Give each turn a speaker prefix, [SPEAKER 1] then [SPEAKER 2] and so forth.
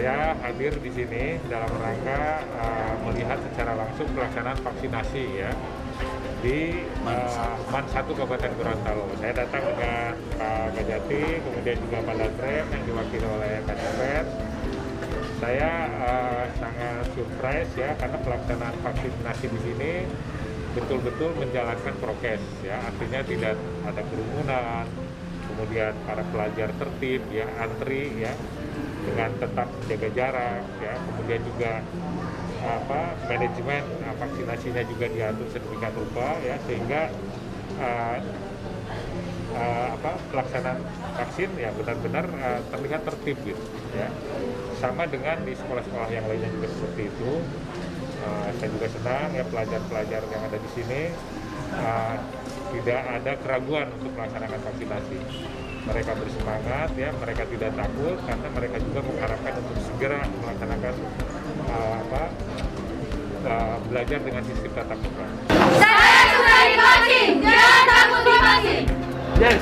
[SPEAKER 1] saya hadir di sini dalam rangka melihat secara langsung pelaksanaan vaksinasi ya di MAN 1 Kabupaten Gorontalo. Saya datang dengan Pak Gajati, kemudian juga Pak Danrem yang diwakili oleh Kadipers. Saya sangat surprise ya karena pelaksanaan vaksinasi di sini betul-betul menjalankan prokes ya, artinya tidak ada kerumunan, kemudian para pelajar tertib ya, antri ya dengan tetap jaga jarak ya, kemudian juga manajemen vaksinasinya juga diatur sedemikian rupa ya, sehingga pelaksanaan vaksin ya benar-benar terlihat tertib gitu ya, sama dengan di sekolah-sekolah yang lainnya juga seperti itu. Saya juga senang ya pelajar-pelajar yang ada di sini tidak ada keraguan untuk melaksanakan vaksinasi. Mereka bersemangat ya, mereka tidak takut karena mereka juga mengharapkan untuk segera melaksanakan belajar dengan sistem tatap muka.
[SPEAKER 2] Saya sudah divaksin, jangan takut divaksin.
[SPEAKER 3] Yes.